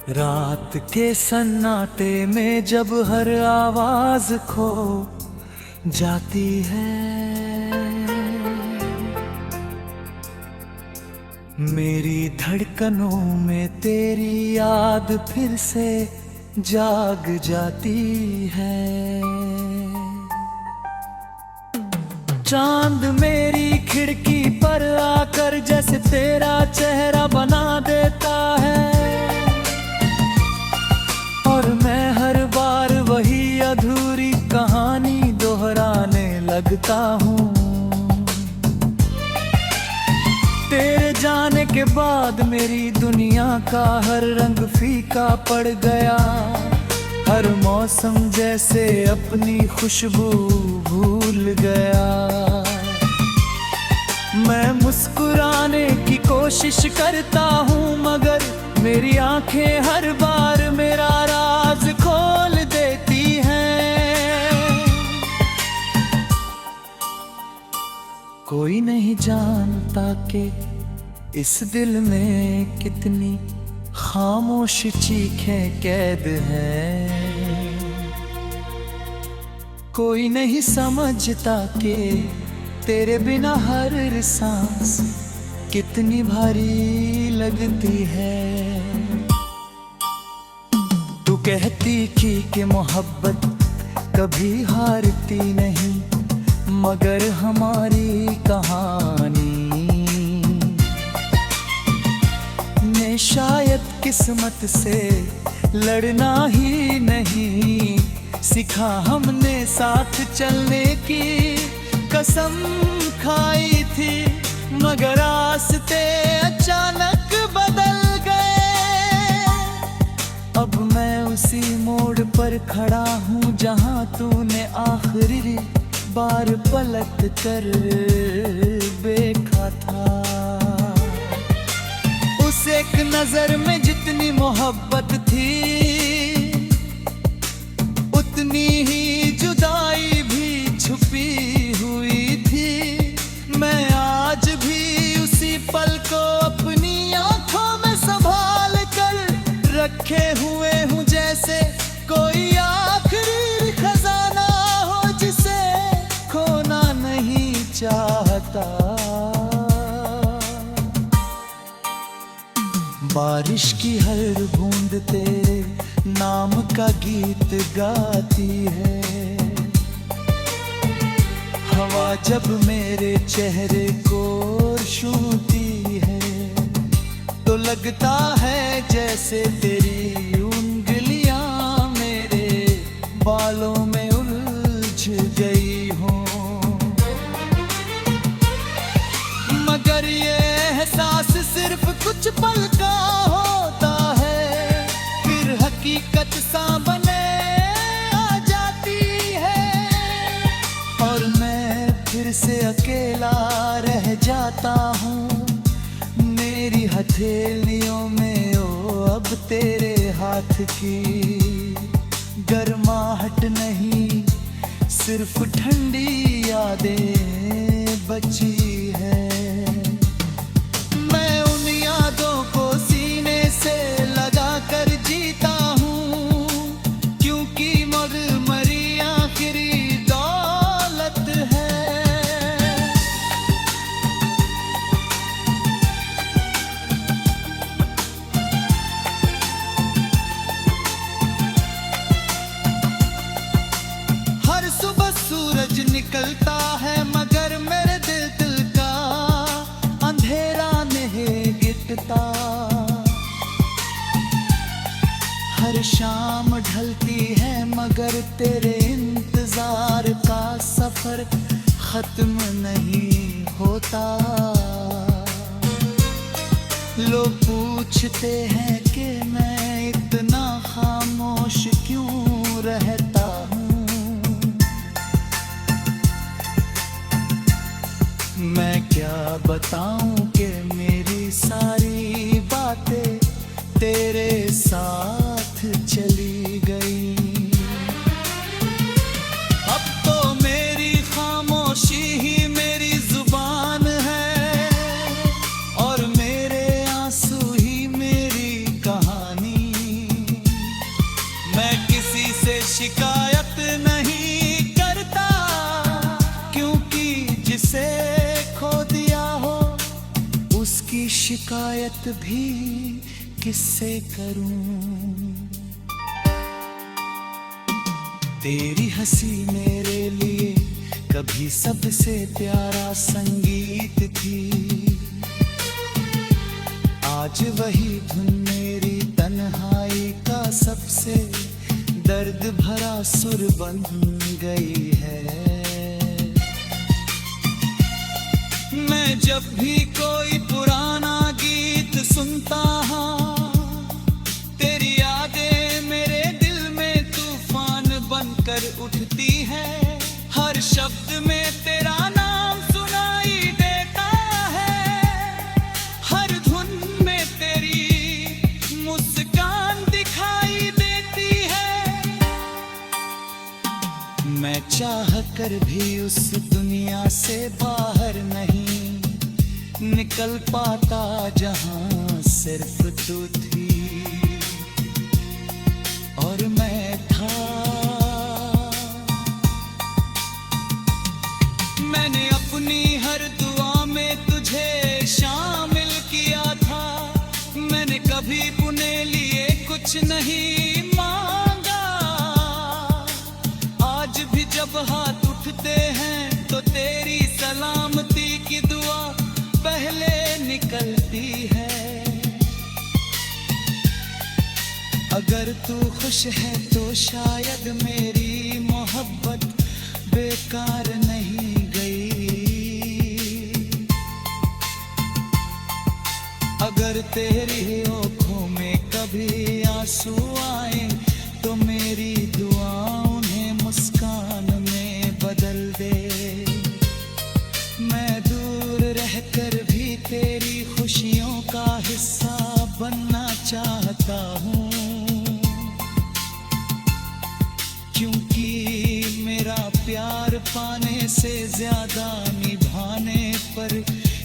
रात के सन्नाटे में जब हर आवाज खो जाती है, मेरी धड़कनों में तेरी याद फिर से जाग जाती है। चांद मेरी खिड़की पर आकर जैसे तेरा चेहरा बना देता है, और मैं हर बार वही अधूरी कहानी दोहराने लगता हूँ। तेरे जाने के बाद मेरी दुनिया का हर रंग फीका पड़ गया, हर मौसम जैसे अपनी खुशबू भूल गया। मैं मुस्कुराने की कोशिश करता हूँ, मगर मेरी आंखें हर बार मेरा राज खोल देती हैं। कोई नहीं जानता कि इस दिल में कितनी खामोश चीखें कैद हैं। कोई नहीं समझता कि तेरे बिना हर सांस कितनी भारी लगती है। तू कहती थी कि मोहब्बत कभी हारती नहीं, मगर हमारी कहानी ने शायद किस्मत से लड़ना ही नहीं सिखा। हमने साथ चलने की कसम खाई थी, मगर रास्ते अचानक बदल गए। अब मैं उसी मोड़ पर खड़ा हूँ जहाँ तूने आखिरी बार पलट कर देखा था। उस एक नजर में जितनी मोहब्बत थी, उतनी ही जुदाई भी छुपी हुई थी। मैं आज भी उसी पल को अपनी आंखों में संभाल कर रखे हुए हूँ, जैसे कोई आखिरी खजाना हो जिसे खोना नहीं चाहता। बारिश की हर बूंद तेरे नाम का गीत गाती है। हवा जब मेरे चेहरे को छूती है, तो लगता है जैसे तेरी उंगलियां मेरे बालों में उलझ गई हों। मगर ये एहसास सिर्फ कुछ पल का होता है, फिर हकीकत सामने आ जाती है, और मैं फिर से अकेला रह जाता हूँ। मेरी हथेलियों में ओ अब तेरे हाथ की गर्माहट नहीं, सिर्फ ठंडी यादें बची है। मैं उन यादों को सीने से लगा कर जीता हूँ, क्योंकि मरी आखिरी दौलत है। हर सुबह सूरज निकलता है, मगर मेरे दिल का अंधेरा नहीं गिरता। हर शाम ढलती है, मगर तेरे इंतजार का सफर खत्म नहीं होता। लोग पूछते हैं कि मैं इतना खामोश क्यों रहता हूँ। मैं क्या बताऊं कि मेरी सारी बातें तेरे साथ चली गई। अब तो मेरी खामोशी ही मेरी जुबान है, और मेरे आंसू ही मेरी कहानी। शिकायत नहीं करता, क्योंकि जिसे खो दिया हो उसकी शिकायत भी किससे करूं। तेरी हंसी मेरे लिए कभी सबसे प्यारा संगीत थी, आज वही धुन मेरी तन्हाई का सबसे दर्द भरा सुर बन गई है। मैं जब भी कोई पुराना गीत सुनता हूँ, तेरी यादें मेरे दिल में तूफान बनकर उठती है। हर शब्द में तेरा नाम सुनाई देता है, हर धुन में तेरी मुस्कान दिखाई देती है। मैं चाह कर भी उस दुनिया से बाहर नहीं निकल पाता जहां सिर्फ तू थी और मैं था। मैंने अपनी हर दुआ में तुझे शामिल किया था, मैंने कभी पुने लिए कुछ नहीं मांगा। आज भी जब हाथ उठते हैं तो तेरी सलामती की दुआ पहले निकलती है। अगर तू खुश है तो शायद मेरी मोहब्बत बेकार नहीं गई। अगर तेरी आँखों में कभी आंसू आए तो मेरी दुआ उन्हें मुस्कान में बदल दे। मैं दूर रहकर भी तेरी खुशियों का हिस्सा बनना चाहता हूँ, क्योंकि मेरा प्यार पाने से ज्यादा निभाने पर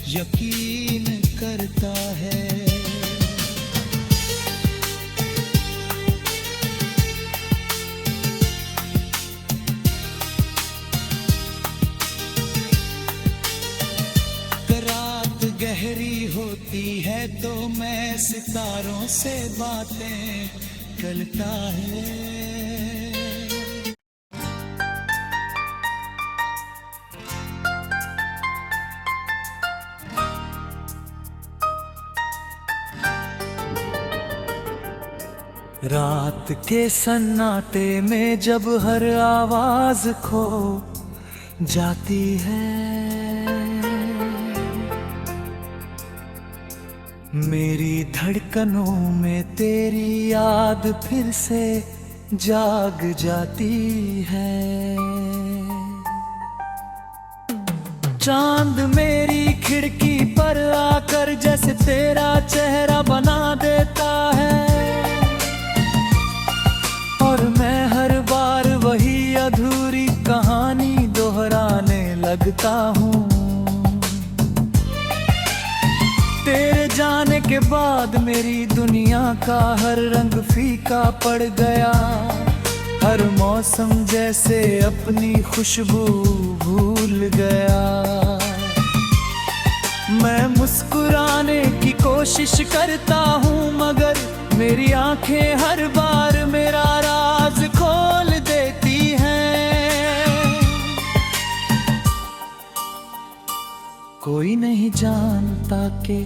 यकीन करता है। गहरी होती है तो मैं सितारों से बातें करता है। रात के सन्नाटे में जब हर आवाज खो जाती है, मेरी धड़कनों में तेरी याद फिर से जाग जाती है। चांद मेरी खिड़की पर आकर जैसे तेरा चेहरा बना देता है, और मैं हर बार वही अधूरी कहानी दोहराने लगता हूँ। तेरे जाने के बाद मेरी दुनिया का हर रंग फीका पड़ गया, हर मौसम जैसे अपनी खुशबू भूल गया। मैं मुस्कुराने की कोशिश करता हूँ मगर मेरी आंखें हर बार मेरा राज खोल देती हैं। कोई नहीं जानता कि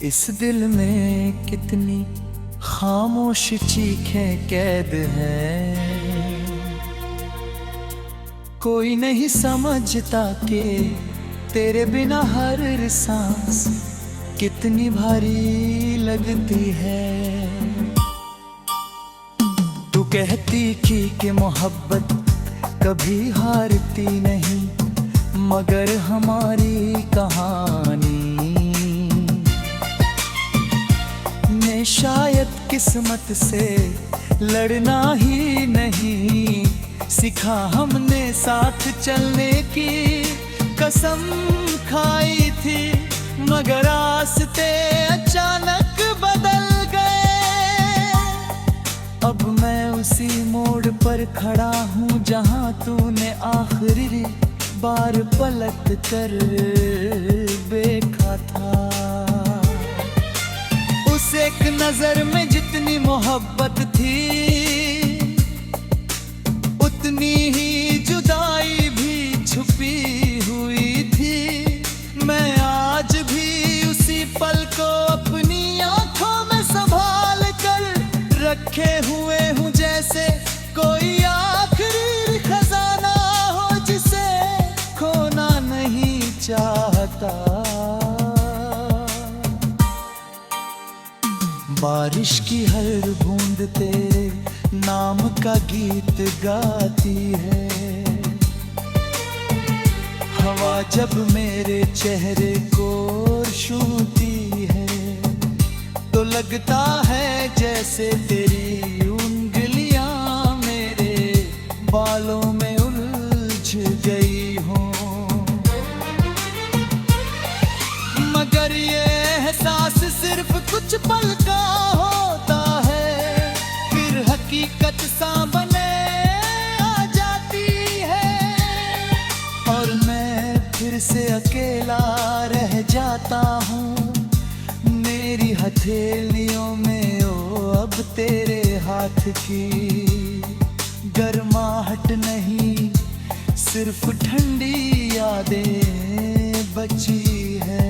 इस दिल में कितनी खामोश चीखें कैद हैं। कोई नहीं समझता कि तेरे बिना हर सांस कितनी भारी लगती है। तू कहती थी कि मोहब्बत कभी हारती नहीं, मगर हमारी कहानी ने शायद किस्मत से लड़ना ही नहीं सिखा। हमने साथ चलने की कसम खाई थी, मगर रास्ते अचानक बदल गए अब मैं उसी मोड़ पर खड़ा हूँ जहाँ तूने आखिरी बार पलट कर देखा था। उस एक नजर में जितनी मोहब्बत थी, उतनी ही जुदाई भी छुपी हुई थी। मैं आज भी उसी पल को अपनी आंखों में संभाल कर रखे हुए हूँ, जैसे कोई आखिरी खजाना हो जिसे खोना नहीं चाहता। बारिश की हर बूंद तेरे नाम का गीत गाती है। हवा जब मेरे चेहरे को छूती है तो लगता है जैसे तेरी उंगलियां मेरे बालों में उलझ गई हों। मगर ये एहसास सिर्फ कुछ पल का होता है, फिर हकीकत सामने आ जाती है और मैं फिर से अकेला रह जाता हूँ। मेरी हथेलियों में ओ अब तेरे हाथ की गर्माहट नहीं, सिर्फ ठंडी यादें बची है।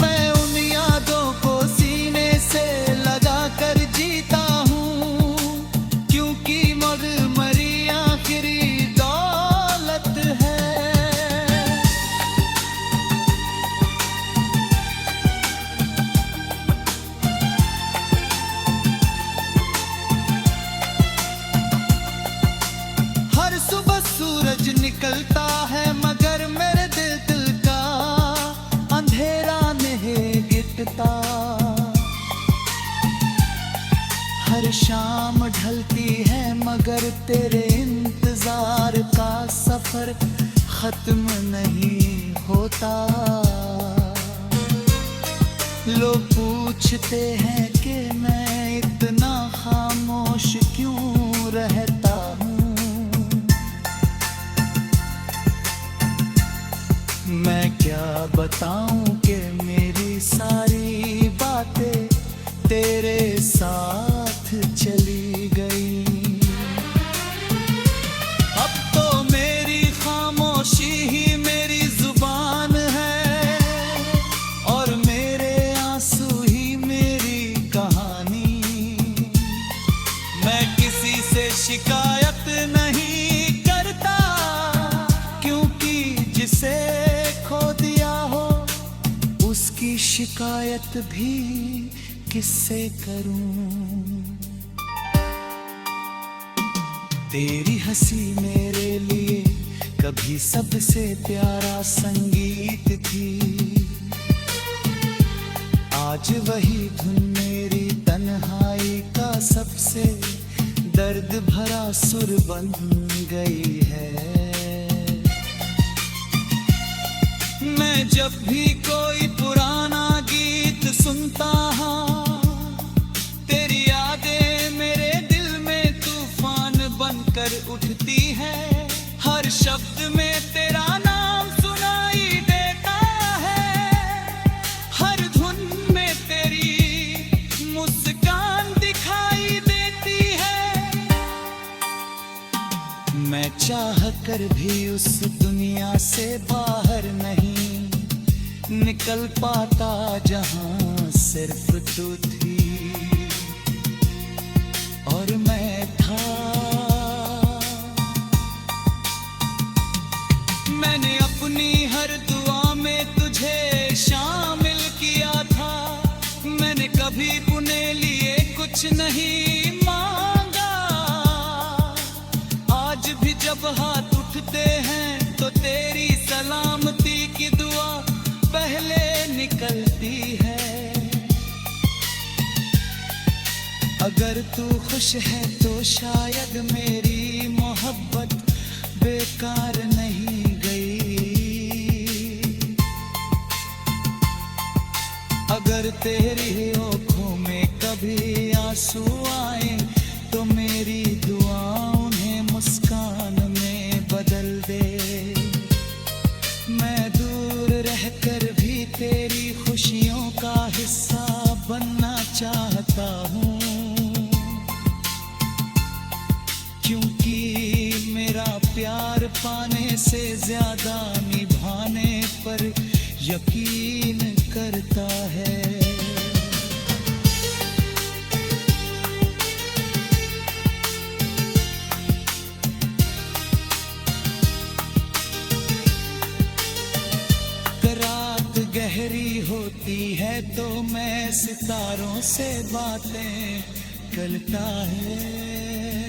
मैं उन यादों को सीने से लगा कर जीता हूँ, क्योंकि मरमरी आखिरी दौलत है। हर सुबह सूरज निकलता है मगर मेरे दिल का अंधेरा नहीं गिरता। हर शाम ढलती है मगर तेरे इंतजार का सफर खत्म नहीं होता। लोग पूछते हैं कि मैं इतना खामोश क्यों रहता हूँ। मैं क्या बताऊं कि मेरी सारी बातें तेरे साथ चली गई। अब तो मेरी खामोशी ही मेरी जुबान है और मेरे आंसू ही मेरी कहानी। मैं किसी से शिकायत नहीं करता, क्योंकि जिसे खो दिया हो उसकी शिकायत भी किससे करूं। तेरी हंसी मेरे लिए कभी सबसे प्यारा संगीत थी। आज वही धुन मेरी तन्हाई का सबसे दर्द भरा सुर बन गई है। मैं जब भी कोई पुराना गीत सुनता हूँ, तेरी यादें मेरे दिल में तूफान बनकर उठती है। हर शब्द में तेरा नाम सुनाई देता है, हर धुन में तेरी मुस्कान दिखाई देती है। मैं चाह कर भी उस दुनिया से बाहर नहीं निकल पाता जहां सिर्फ तू थी और मैं था। मैंने अपनी हर दुआ में तुझे शामिल किया था। मैंने कभी अपने लिए कुछ नहीं मांगा। आज भी जब हाथ उठते हैं तो तेरी सलामती की दुआ पहले निकलती है। अगर तू खुश है तो शायद मेरी मोहब्बत बेकार नहीं गई। अगर तेरी आंखों में कभी आंसू क्योंकि मेरा प्यार पाने से ज्यादा निभाने पर यकीन करता है। रात गहरी होती है तो मैं सितारों से बातें करता है।